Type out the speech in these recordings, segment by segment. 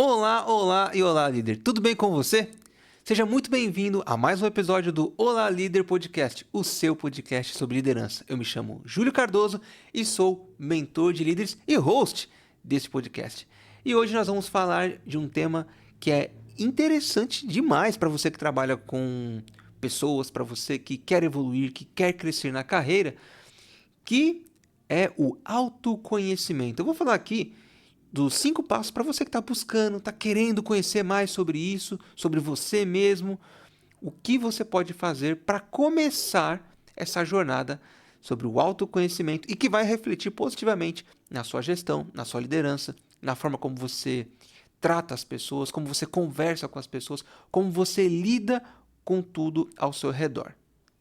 Olá, olá e olá, líder. Tudo bem com você? Seja muito bem-vindo a mais um episódio do Olá Líder Podcast, o seu podcast sobre liderança. Eu me chamo Júlio Cardoso e sou mentor de líderes e host desse podcast. E hoje nós vamos falar de um tema que é interessante demais para você que trabalha com pessoas, para você que quer evoluir, que quer crescer na carreira, que é o autoconhecimento. Eu vou falar aqui dos 5 passos para você que está buscando, está querendo conhecer mais sobre isso, sobre você mesmo, o que você pode fazer para começar essa jornada sobre o autoconhecimento e que vai refletir positivamente na sua gestão, na sua liderança, na forma como você trata as pessoas, como você conversa com as pessoas, como você lida com tudo ao seu redor,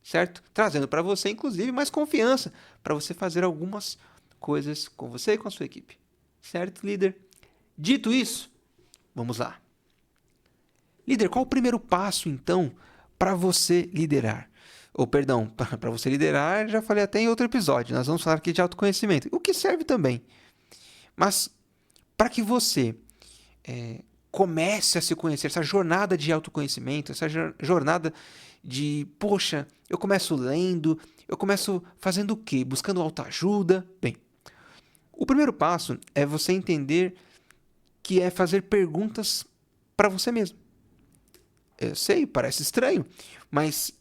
certo? Trazendo para você, inclusive, mais confiança para você fazer algumas coisas com você e com a sua equipe. Certo, líder? Dito isso, vamos lá. Líder, qual o primeiro passo, então, para você liderar? Ou, perdão, para você liderar, já falei até em outro episódio. Nós vamos falar aqui de autoconhecimento, o que serve também. Mas, para que você comece a se conhecer, essa jornada de autoconhecimento, essa jornada de, poxa, eu começo lendo, eu começo fazendo o quê? Buscando autoajuda? Bem, o primeiro passo é você entender que é fazer perguntas para você mesmo. Eu sei, parece estranho, mas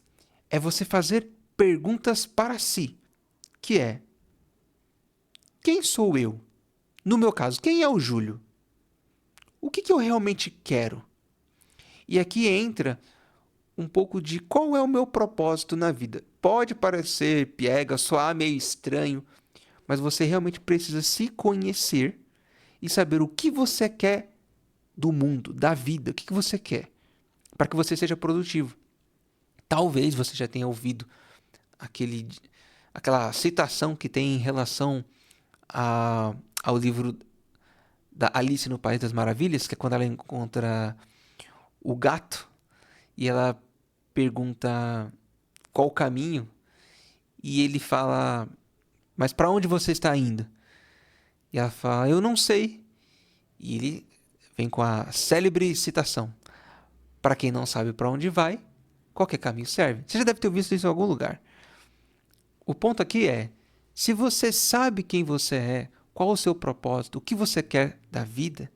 é você fazer perguntas para si, que é: quem sou eu? No meu caso, quem é o Júlio? O que eu realmente quero? E aqui entra um pouco de qual é o meu propósito na vida. Pode parecer piega, soar meio estranho, mas você realmente precisa se conhecer e saber o que você quer do mundo, da vida, o que você quer, para que você seja produtivo. Talvez você já tenha ouvido aquela citação que tem em relação ao livro da Alice no País das Maravilhas, que é quando ela encontra o gato e ela pergunta qual o caminho e ele fala: mas para onde você está indo? E ela fala: eu não sei. E ele vem com a célebre citação: para quem não sabe para onde vai, qualquer caminho serve. Você já deve ter visto isso em algum lugar. O ponto aqui é: se você sabe quem você é, qual o seu propósito, o que você quer da vida,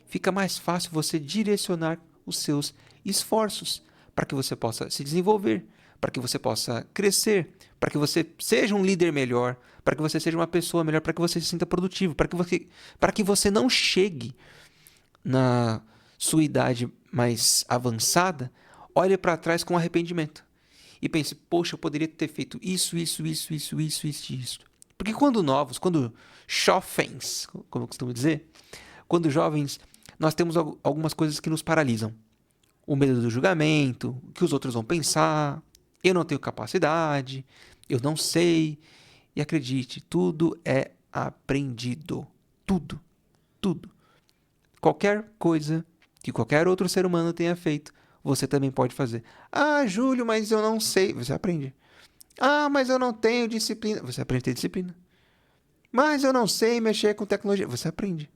fica mais fácil você direcionar os seus esforços para que você possa se desenvolver, para que você possa crescer, para que você seja um líder melhor, para que você seja uma pessoa melhor, para que você se sinta produtivo, para que você não chegue na sua idade mais avançada, olhe para trás com arrependimento e pense: poxa, eu poderia ter feito isso. Porque quando novos, quando jovens, como eu costumo dizer, quando jovens, nós temos algumas coisas que nos paralisam. O medo do julgamento, o que os outros vão pensar, eu não tenho capacidade, eu não sei. E acredite, tudo é aprendido. Tudo, tudo. Qualquer coisa que qualquer outro ser humano tenha feito, você também pode fazer. Ah, Júlio, mas eu não sei. Você aprende. Ah, mas eu não tenho disciplina. Você aprende a ter disciplina. Mas eu não sei mexer com tecnologia. Você aprende.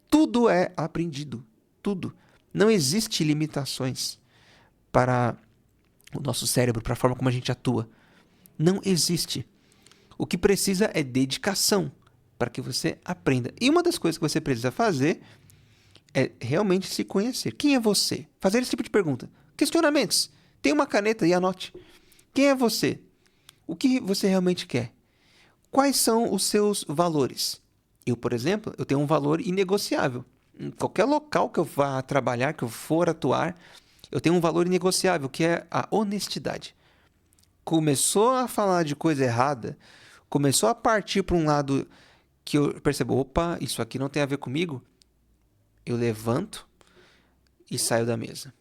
Tudo é aprendido. Tudo. Não existe limitações para o nosso cérebro, para a forma como a gente atua. Não existe. O que precisa é dedicação para que você aprenda. E uma das coisas que você precisa fazer é realmente se conhecer. Quem é você? Fazer esse tipo de pergunta. Questionamentos. Tenha uma caneta e anote. Quem é você? O que você realmente quer? Quais são os seus valores? Eu, por exemplo, eu tenho um valor inegociável. Em qualquer local que eu vá trabalhar, que eu for atuar, eu tenho um valor inegociável, que é a honestidade. Começou a falar de coisa errada, começou a partir para um lado que eu percebo: opa, isso aqui não tem a ver comigo, eu levanto e saio da mesa.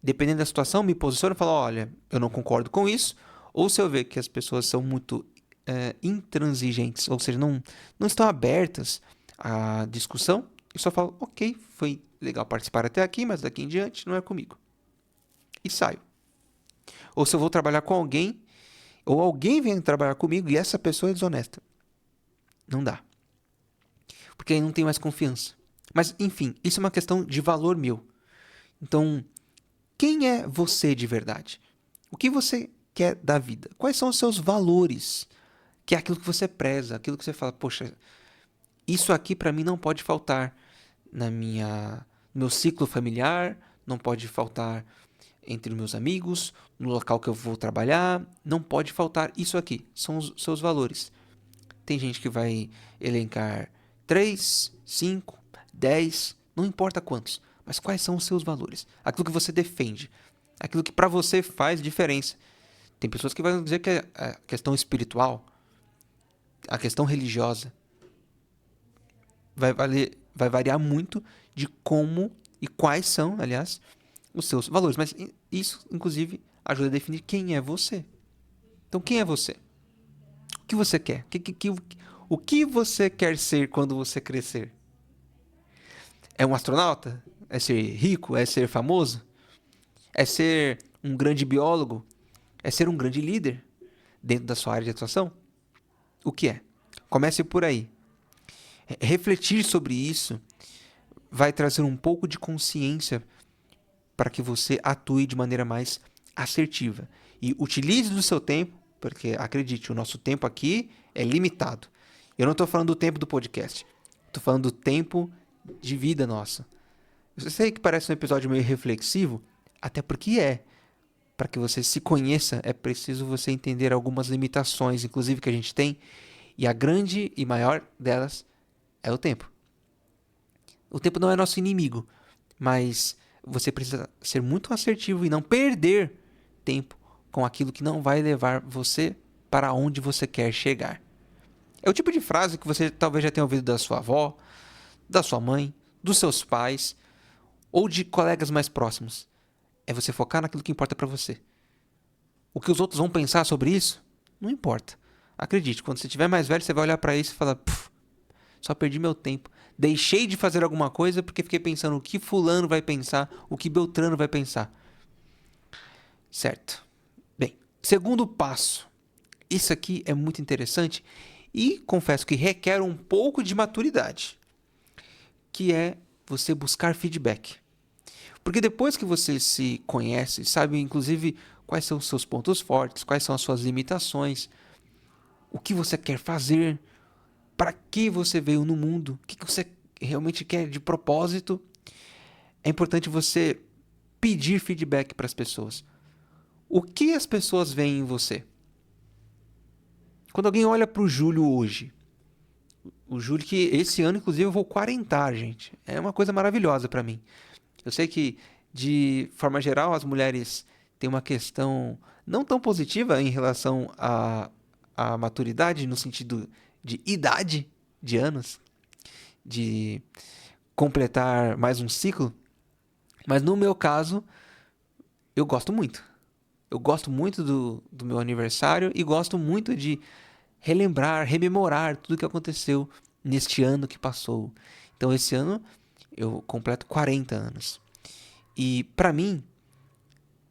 Dependendo da situação, me posiciono e falo: olha, eu não concordo com isso. Ou se eu ver que as pessoas são muito intransigentes, ou seja, não estão abertas à discussão, eu só falo: ok, foi legal participar até aqui, mas daqui em diante não é comigo. E saio. Ou se eu vou trabalhar com alguém, ou alguém vem trabalhar comigo e essa pessoa é desonesta. Não dá. Porque aí não tem mais confiança. Mas, enfim, isso é uma questão de valor meu. Então, quem é você de verdade? O que você quer da vida? Quais são os seus valores? Que é aquilo que você preza, aquilo que você fala, poxa, isso aqui para mim não pode faltar no meu ciclo familiar, não pode faltar entre os meus amigos, no local que eu vou trabalhar, não pode faltar isso aqui, são os seus valores. Tem gente que vai elencar 3, 5, 10, não importa quantos, mas quais são os seus valores? Aquilo que você defende, aquilo que para você faz diferença. Tem pessoas que vão dizer que a questão espiritual, a questão religiosa, vai variar muito de como e quais são, aliás, os seus valores. Mas isso, inclusive, ajuda a definir quem é você. Então, quem é você? O que você quer? O que você quer ser quando você crescer? É um astronauta? É ser rico? É ser famoso? É ser um grande biólogo? É ser um grande líder dentro da sua área de atuação? O que é? Comece por aí. Refletir sobre isso vai trazer um pouco de consciência para que você atue de maneira mais assertiva. E utilize do seu tempo, porque acredite, o nosso tempo aqui é limitado. Eu não estou falando do tempo do podcast, estou falando do tempo de vida nossa. Eu sei que parece um episódio meio reflexivo, até porque é. Para que você se conheça, é preciso você entender algumas limitações, inclusive que a gente tem, e a grande e maior delas é o tempo. O tempo não é nosso inimigo, mas você precisa ser muito assertivo e não perder tempo com aquilo que não vai levar você para onde você quer chegar. É o tipo de frase que você talvez já tenha ouvido da sua avó, da sua mãe, dos seus pais ou de colegas mais próximos. É você focar naquilo que importa para você. O que os outros vão pensar sobre isso, não importa. Acredite, quando você estiver mais velho, você vai olhar para isso e falar, só perdi meu tempo. Deixei de fazer alguma coisa porque fiquei pensando o que fulano vai pensar, o que Beltrano vai pensar. Certo. Bem, segundo passo. Isso aqui é muito interessante e confesso que requer um pouco de maturidade, que é você buscar feedback. Porque depois que você se conhece, sabe inclusive quais são os seus pontos fortes, quais são as suas limitações, o que você quer fazer, para que você veio no mundo, o que você realmente quer de propósito, é importante você pedir feedback para as pessoas. O que as pessoas veem em você? Quando alguém olha para o Júlio hoje, o Júlio que esse ano, inclusive, eu vou quarentar, gente. É uma coisa maravilhosa para mim. Eu sei que, de forma geral, as mulheres têm uma questão não tão positiva em relação à maturidade, no sentido de idade de anos, de completar mais um ciclo. Mas no meu caso, eu gosto muito. Eu gosto muito do meu aniversário e gosto muito de relembrar, rememorar tudo que aconteceu neste ano que passou. Então, esse ano eu completo 40 anos. E para mim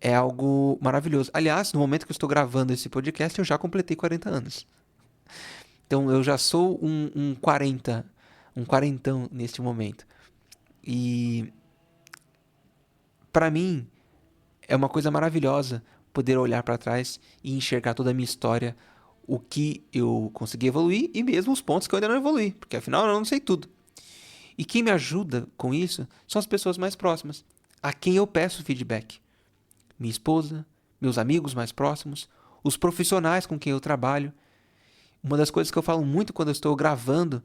é algo maravilhoso. Aliás, no momento que eu estou gravando esse podcast, eu já completei 40 anos. Então eu já sou um 40, um quarentão neste momento. E para mim é uma coisa maravilhosa poder olhar para trás e enxergar toda a minha história, o que eu consegui evoluir e mesmo os pontos que eu ainda não evoluí, porque afinal eu não sei tudo. E quem me ajuda com isso são as pessoas mais próximas, a quem eu peço feedback. Minha esposa, meus amigos mais próximos, os profissionais com quem eu trabalho. Uma das coisas que eu falo muito quando eu estou gravando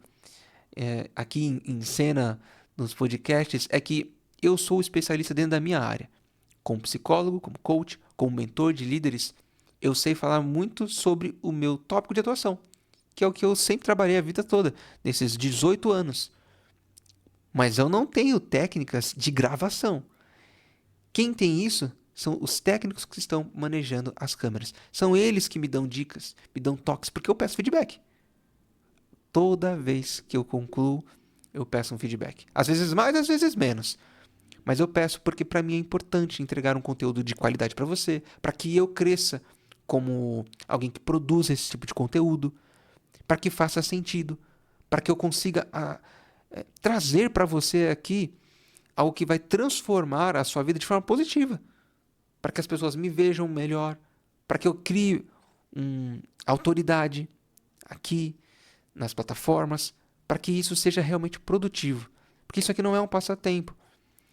aqui em cena nos podcasts é que eu sou especialista dentro da minha área. Como psicólogo, como coach, como mentor de líderes, eu sei falar muito sobre o meu tópico de atuação, que é o que eu sempre trabalhei a vida toda, nesses 18 anos. Mas eu não tenho técnicas de gravação. Quem tem isso são os técnicos que estão manejando as câmeras. São eles que me dão dicas, me dão toques, porque eu peço feedback. Toda vez que eu concluo, eu peço um feedback. Às vezes mais, às vezes menos. Mas eu peço porque para mim é importante entregar um conteúdo de qualidade para você, para que eu cresça como alguém que produza esse tipo de conteúdo, para que faça sentido, para que eu consiga trazer para você aqui algo que vai transformar a sua vida de forma positiva, para que as pessoas me vejam melhor, para que eu crie autoridade aqui nas plataformas, para que isso seja realmente produtivo. Porque isso aqui não é um passatempo.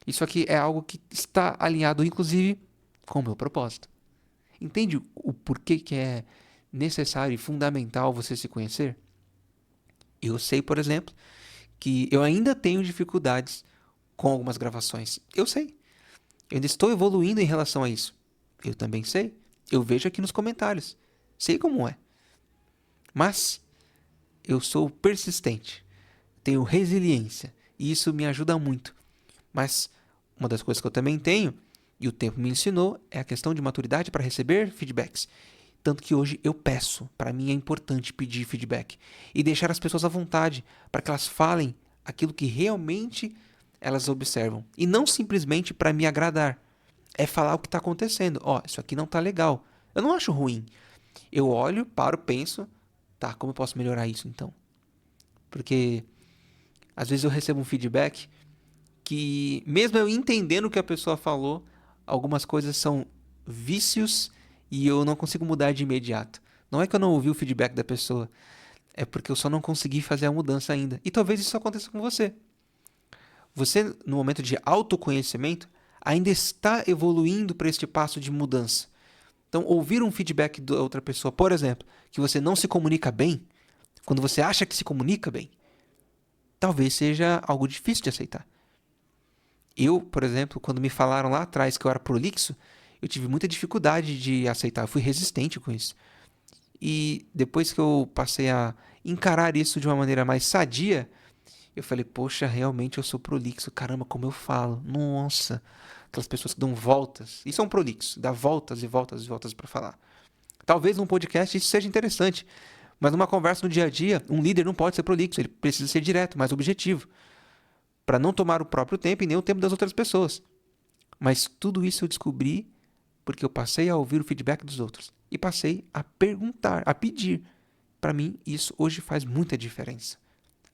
Isso aqui é algo que está alinhado, inclusive, com o meu propósito. Entende o porquê que é necessário e fundamental você se conhecer? Eu sei, por exemplo, que eu ainda tenho dificuldades com algumas gravações. Eu sei. Eu ainda estou evoluindo em relação a isso. Eu também sei. Eu vejo aqui nos comentários. Sei como é. Mas eu sou persistente. Tenho resiliência. E isso me ajuda muito. Mas uma das coisas que eu também tenho, e o tempo me ensinou, é a questão de maturidade para receber feedbacks. Tanto que hoje eu peço. Para mim é importante pedir feedback. E deixar as pessoas à vontade para que elas falem aquilo que realmente elas observam. E não simplesmente para me agradar. É falar o que está acontecendo. Ó, isso aqui não está legal. Eu não acho ruim. Eu olho, paro, penso. Tá, como eu posso melhorar isso então? Porque às vezes eu recebo um feedback que, mesmo eu entendendo o que a pessoa falou, algumas coisas são vícios e eu não consigo mudar de imediato. Não é que eu não ouvi o feedback da pessoa, é porque eu só não consegui fazer a mudança ainda. E talvez isso aconteça com você. Você, no momento de autoconhecimento, ainda está evoluindo para este passo de mudança. Então, ouvir um feedback da outra pessoa, por exemplo, que você não se comunica bem, quando você acha que se comunica bem, talvez seja algo difícil de aceitar. Eu, por exemplo, quando me falaram lá atrás que eu era prolixo, eu tive muita dificuldade de aceitar, eu fui resistente com isso. E depois que eu passei a encarar isso de uma maneira mais sadia, eu falei, poxa, realmente eu sou prolixo, caramba, como eu falo, nossa, aquelas pessoas que dão voltas, isso é um prolixo, dá voltas e voltas e voltas para falar. Talvez num podcast isso seja interessante, mas numa conversa no dia a dia, um líder não pode ser prolixo, ele precisa ser direto, mais objetivo, para não tomar o próprio tempo e nem o tempo das outras pessoas. Mas tudo isso eu descobri porque eu passei a ouvir o feedback dos outros e passei a perguntar, a pedir. Para mim, isso hoje faz muita diferença.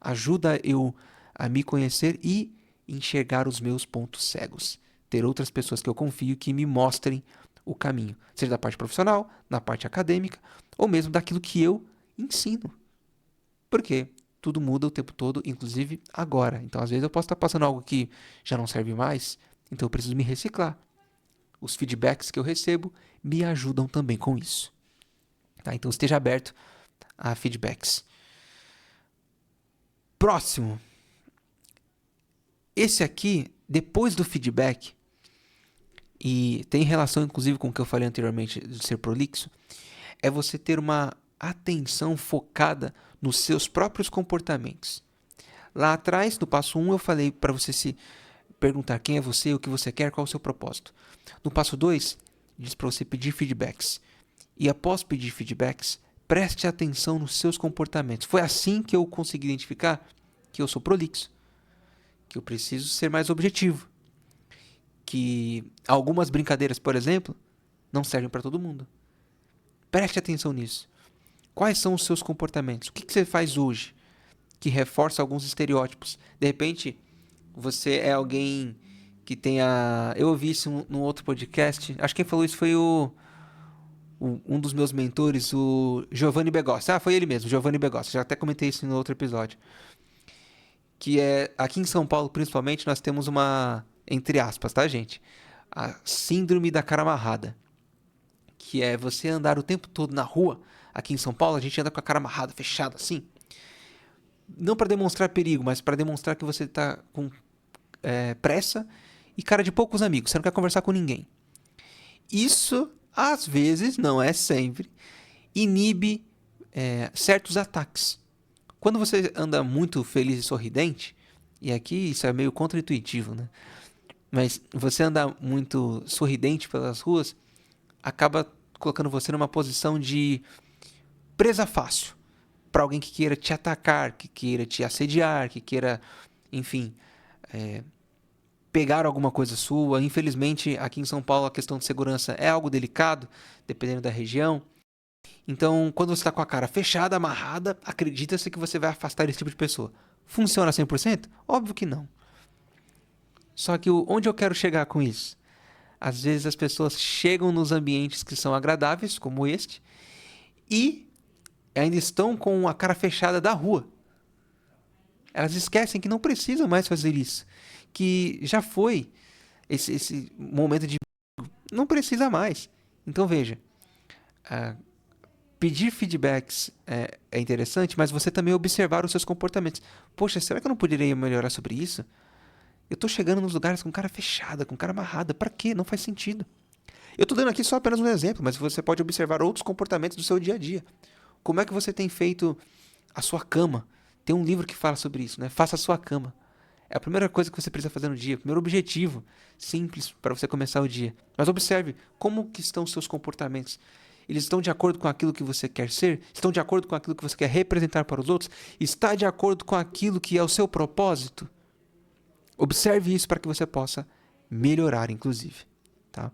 Ajuda eu a me conhecer e enxergar os meus pontos cegos. Ter outras pessoas que eu confio que me mostrem o caminho, seja da parte profissional, na parte acadêmica, ou mesmo daquilo que eu ensino. Porque tudo muda o tempo todo, inclusive agora. Então, às vezes, eu posso estar passando algo que já não serve mais, então eu preciso me reciclar. Os feedbacks que eu recebo me ajudam também com isso. Tá? Então, esteja aberto a feedbacks. Próximo. Esse aqui, depois do feedback, e tem relação inclusive com o que eu falei anteriormente de ser prolixo, é você ter uma atenção focada nos seus próprios comportamentos. Lá atrás, no passo 1, eu falei para você se perguntar quem é você, o que você quer, qual é o seu propósito. No passo 2, diz para você pedir feedbacks. E após pedir feedbacks, preste atenção nos seus comportamentos. Foi assim que eu consegui identificar que eu sou prolixo, que eu preciso ser mais objetivo, que algumas brincadeiras, por exemplo, não servem para todo mundo. Preste atenção nisso. Quais são os seus comportamentos? O que você faz hoje que reforça alguns estereótipos? De repente, você é alguém que tenha... Eu ouvi isso num outro podcast. Acho que quem falou isso foi um dos meus mentores, o Giovanni Begossi. Ah, foi ele mesmo, Giovanni Begossi. Já até comentei isso no outro episódio. Que é, aqui em São Paulo, principalmente, nós temos uma, entre aspas, tá, gente? A síndrome da cara amarrada. Que é você andar o tempo todo na rua. Aqui em São Paulo, a gente anda com a cara amarrada, fechada, assim. Não para demonstrar perigo, mas para demonstrar que você tá com pressa e cara de poucos amigos. Você não quer conversar com ninguém. Isso, às vezes, não é sempre, inibe certos ataques. Quando você anda muito feliz e sorridente, e aqui isso é meio contraintuitivo, né? Mas você andar muito sorridente pelas ruas acaba colocando você numa posição de presa fácil para alguém que queira te atacar, que queira te assediar, que queira, enfim, pegar alguma coisa sua. Infelizmente, aqui em São Paulo a questão de segurança é algo delicado, dependendo da região. Então, quando você está com a cara fechada, amarrada, acredita-se que você vai afastar esse tipo de pessoa. Funciona 100%? Óbvio que não. Só que onde eu quero chegar com isso? Às vezes as pessoas chegam nos ambientes que são agradáveis, como este, e ainda estão com a cara fechada da rua. Elas esquecem que não precisam mais fazer isso. Que já foi esse momento de... Não precisa mais. Então veja, pedir feedbacks é interessante, mas você também observar os seus comportamentos. Poxa, será que eu não poderia melhorar sobre isso? Eu tô chegando nos lugares com cara fechada, com cara amarrada. Pra quê? Não faz sentido. Eu tô dando aqui só apenas um exemplo, mas você pode observar outros comportamentos do seu dia a dia. Como é que você tem feito a sua cama? Tem um livro que fala sobre isso, né? Faça a sua cama. É a primeira coisa que você precisa fazer no dia, o primeiro objetivo, simples para você começar o dia. Mas observe como que estão os seus comportamentos. Eles estão de acordo com aquilo que você quer ser? Estão de acordo com aquilo que você quer representar para os outros? Está de acordo com aquilo que é o seu propósito? Observe isso para que você possa melhorar, inclusive. Tá?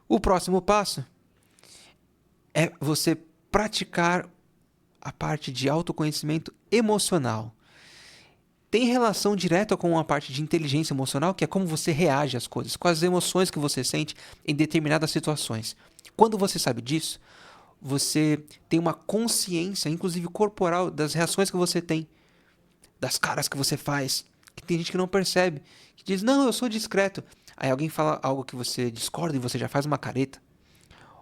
O próximo passo é você praticar a parte de autoconhecimento emocional. Tem relação direta com a parte de inteligência emocional, que é como você reage às coisas, com as emoções que você sente em determinadas situações. Quando você sabe disso, você tem uma consciência, inclusive corporal, das reações que você tem, das caras que você faz. Que tem gente que não percebe, que diz, não, eu sou discreto. Aí alguém fala algo que você discorda e você já faz uma careta.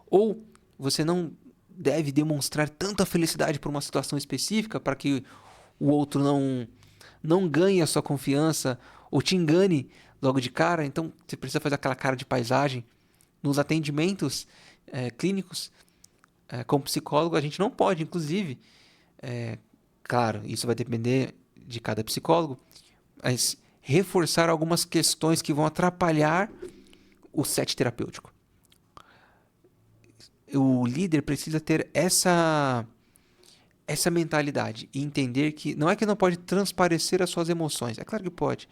Ou você não deve demonstrar tanta felicidade por uma situação específica para que o outro não ganhe a sua confiança ou te engane logo de cara. Então você precisa fazer aquela cara de paisagem. Nos atendimentos clínicos, como psicólogo, a gente não pode, inclusive, claro, isso vai depender de cada psicólogo, mas reforçar algumas questões que vão atrapalhar o set terapêutico. O líder precisa ter essa mentalidade e entender que não é que não pode transparecer as suas emoções, é claro que pode,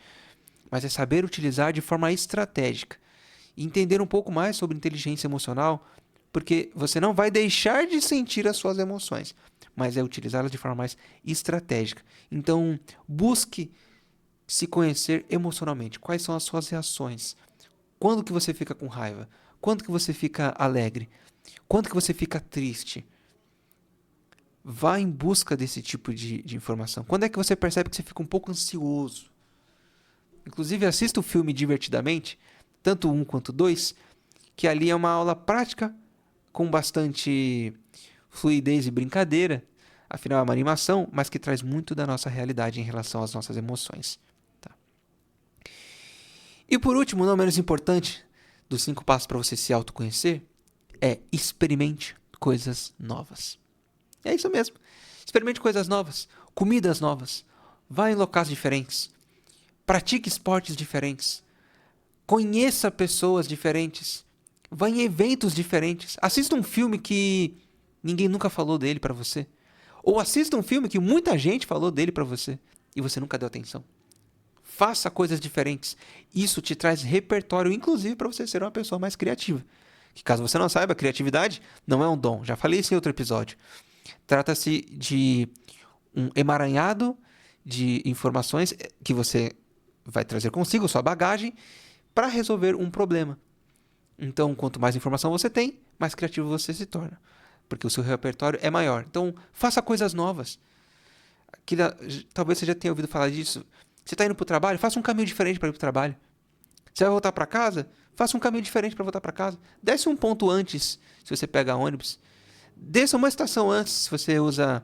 mas é saber utilizar de forma estratégica e entender um pouco mais sobre inteligência emocional, porque você não vai deixar de sentir as suas emoções, mas é utilizá-las de forma mais estratégica. Então, busque se conhecer emocionalmente. Quais são as suas reações? Quando que você fica com raiva? Quando que você fica alegre? Quando que você fica triste? Vá em busca desse tipo de informação. Quando é que você percebe que você fica um pouco ansioso? Inclusive, assista o filme Divertidamente, tanto um quanto dois, que ali é uma aula prática com bastante fluidez e brincadeira. Afinal, é uma animação, mas que traz muito da nossa realidade em relação às nossas emoções. Tá? E por último, não menos importante, dos 5 passos para você se autoconhecer, é experimente coisas novas. É isso mesmo. Experimente coisas novas, comidas novas, vá em locais diferentes, pratique esportes diferentes, conheça pessoas diferentes, vá em eventos diferentes, assista um filme que ninguém nunca falou dele para você, ou assista um filme que muita gente falou dele para você e você nunca deu atenção. Faça coisas diferentes. Isso te traz repertório, inclusive para você ser uma pessoa mais criativa. Que caso você não saiba, criatividade não é um dom. Já falei isso em outro episódio. Trata-se de um emaranhado de informações que você vai trazer consigo, sua bagagem, para resolver um problema. Então, quanto mais informação você tem, mais criativo você se torna. Porque o seu repertório é maior. Então, faça coisas novas. Talvez você já tenha ouvido falar disso. Você está indo para o trabalho? Faça um caminho diferente para ir para o trabalho. Você vai voltar para casa? Faça um caminho diferente para voltar para casa. Desce um ponto antes, se você pega ônibus. Desça uma estação antes, se você usa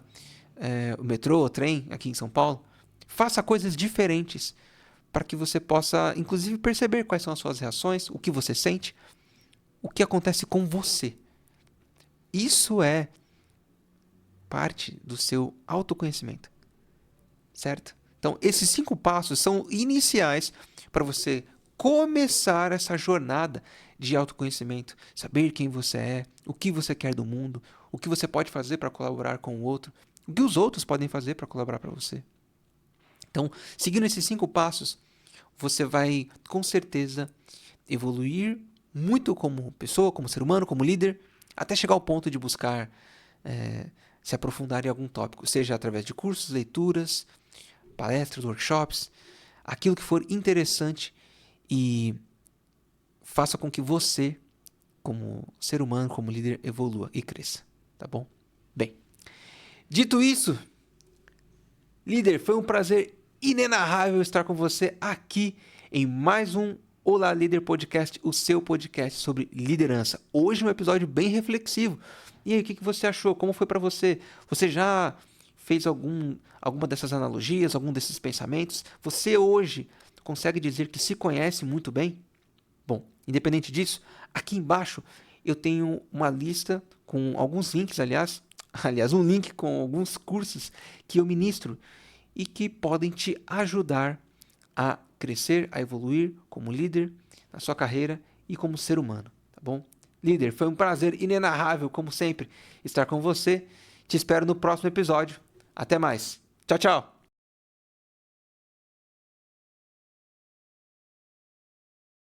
o metrô ou trem aqui em São Paulo. Faça coisas diferentes para que você possa, inclusive, perceber quais são as suas reações, o que você sente, o que acontece com você. Isso é parte do seu autoconhecimento, certo? Então, esses 5 passos são iniciais para você começar essa jornada de autoconhecimento, saber quem você é, o que você quer do mundo, o que você pode fazer para colaborar com o outro, o que os outros podem fazer para colaborar para você. Então, seguindo esses 5 passos, você vai, com certeza, evoluir muito como pessoa, como ser humano, como líder, até chegar ao ponto de buscar se aprofundar em algum tópico, seja através de cursos, leituras, palestras, workshops, aquilo que for interessante e faça com que você, como ser humano, como líder, evolua e cresça, tá bom? Bem, dito isso, líder, foi um prazer inenarrável estar com você aqui em mais um Olá Líder Podcast, o seu podcast sobre liderança. Hoje um episódio bem reflexivo. E aí, o que você achou? Como foi para você? Você já fez alguma dessas analogias, algum desses pensamentos? Você hoje consegue dizer que se conhece muito bem? Bom, independente disso, aqui embaixo eu tenho uma lista com alguns links, aliás, um link com alguns cursos que eu ministro e que podem te ajudar a crescer, a evoluir como líder na sua carreira e como ser humano, tá bom? Líder, foi um prazer inenarrável, como sempre, estar com você. Te espero no próximo episódio. Até mais. Tchau, tchau.